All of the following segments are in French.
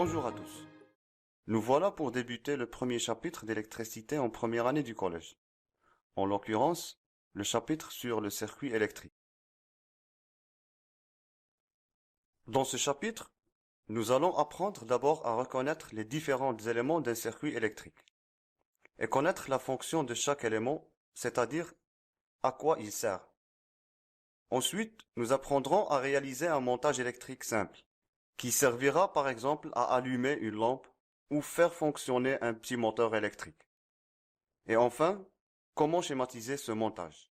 Bonjour à tous. Nous voilà pour débuter le premier chapitre d'électricité en première année du collège. En l'occurrence, le chapitre sur le circuit électrique. Dans ce chapitre, nous allons apprendre d'abord à reconnaître les différents éléments d'un circuit électrique et connaître la fonction de chaque élément, c'est-à-dire à quoi il sert. Ensuite, nous apprendrons à réaliser un montage électrique simple, qui servira par exemple à allumer une lampe ou faire fonctionner un petit moteur électrique. Et enfin, comment schématiser ce montage?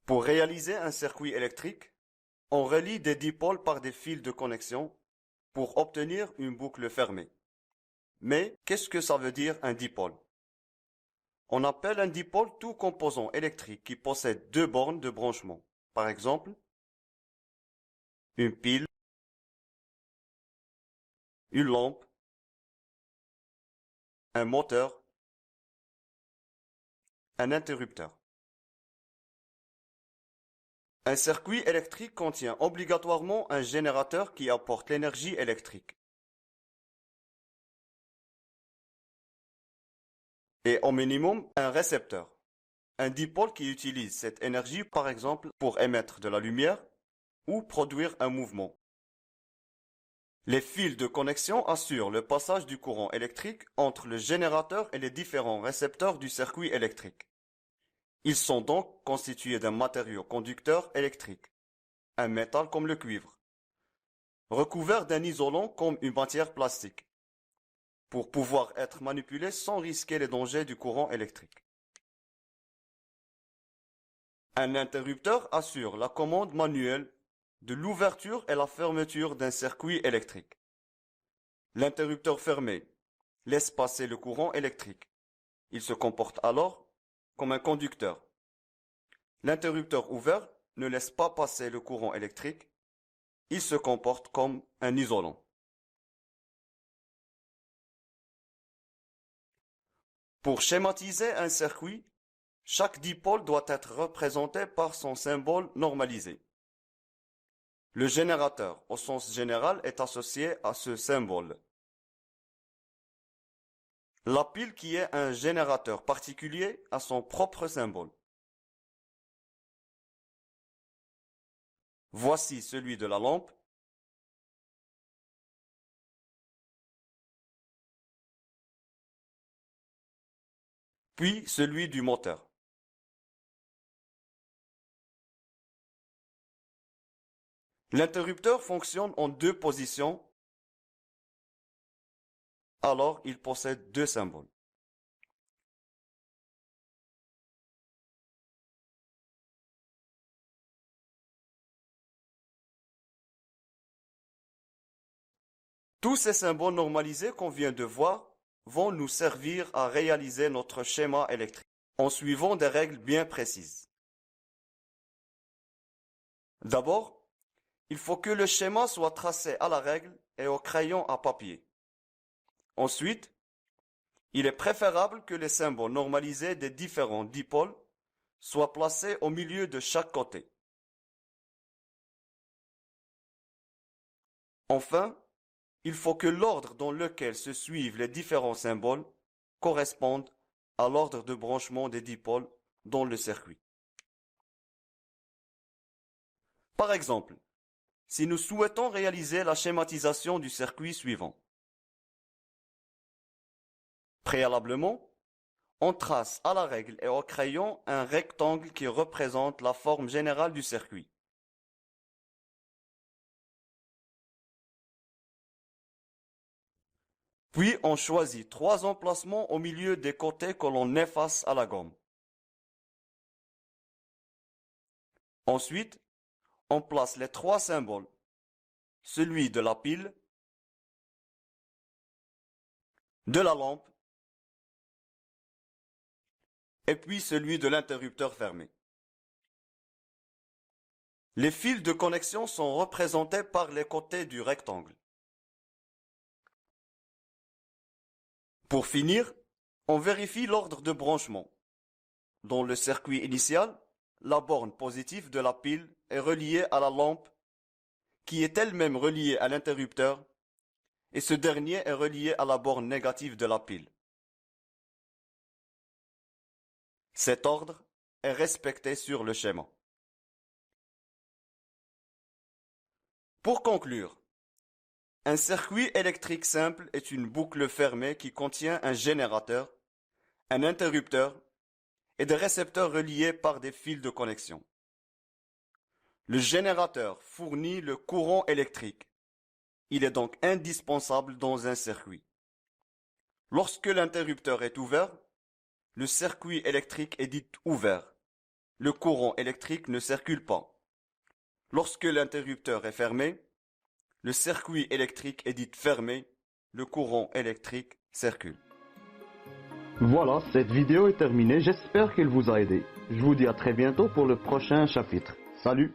Pour réaliser un circuit électrique, on relie des dipôles par des fils de connexion pour obtenir une boucle fermée. Mais qu'est-ce que ça veut dire un dipôle? On appelle un dipôle tout composant électrique qui possède deux bornes de branchement. Par exemple, une pile, une lampe, un moteur, un interrupteur. Un circuit électrique contient obligatoirement un générateur qui apporte l'énergie électrique. Et au minimum, un récepteur. Un dipôle qui utilise cette énergie par exemple pour émettre de la lumière ou produire un mouvement. Les fils de connexion assurent le passage du courant électrique entre le générateur et les différents récepteurs du circuit électrique. Ils sont donc constitués d'un matériau conducteur électrique, un métal comme le cuivre, recouvert d'un isolant comme une matière plastique, pour pouvoir être manipulé sans risquer les dangers du courant électrique. Un interrupteur assure la commande manuelle de l'ouverture et la fermeture d'un circuit électrique. L'interrupteur fermé laisse passer le courant électrique. Il se comporte alors comme un conducteur. L'interrupteur ouvert ne laisse pas passer le courant électrique. Il se comporte comme un isolant. Pour schématiser un circuit, chaque dipôle doit être représenté par son symbole normalisé. Le générateur, au sens général, est associé à ce symbole. La pile qui est un générateur particulier a son propre symbole. Voici celui de la lampe. Puis celui du moteur. L'interrupteur fonctionne en deux positions, alors il possède deux symboles. Tous ces symboles normalisés qu'on vient de voir vont nous servir à réaliser notre schéma électrique en suivant des règles bien précises. D'abord, il faut que le schéma soit tracé à la règle et au crayon à papier. Ensuite, il est préférable que les symboles normalisés des différents dipôles soient placés au milieu de chaque côté. Enfin, il faut que l'ordre dans lequel se suivent les différents symboles corresponde à l'ordre de branchement des dipôles dans le circuit. Par exemple, si nous souhaitons réaliser la schématisation du circuit suivant, préalablement, on trace à la règle et au crayon un rectangle qui représente la forme générale du circuit. Puis on choisit trois emplacements au milieu des côtés que l'on efface à la gomme. Ensuite, on place les trois symboles, celui de la pile, de la lampe et puis celui de l'interrupteur fermé. Les fils de connexion sont représentés par les côtés du rectangle. Pour finir, on vérifie l'ordre de branchement. Dans le circuit initial, la borne positive de la pile est reliée à la lampe qui est elle-même reliée à l'interrupteur, et ce dernier est relié à la borne négative de la pile. Cet ordre est respecté sur le schéma. Pour conclure, un circuit électrique simple est une boucle fermée qui contient un générateur, un interrupteur et des récepteurs reliés par des fils de connexion. Le générateur fournit le courant électrique. Il est donc indispensable dans un circuit. Lorsque l'interrupteur est ouvert, le circuit électrique est dit ouvert. Le courant électrique ne circule pas. Lorsque l'interrupteur est fermé, le circuit électrique est dit fermé. Le courant électrique circule. Voilà, cette vidéo est terminée. J'espère qu'elle vous a aidé. Je vous dis à très bientôt pour le prochain chapitre. Salut!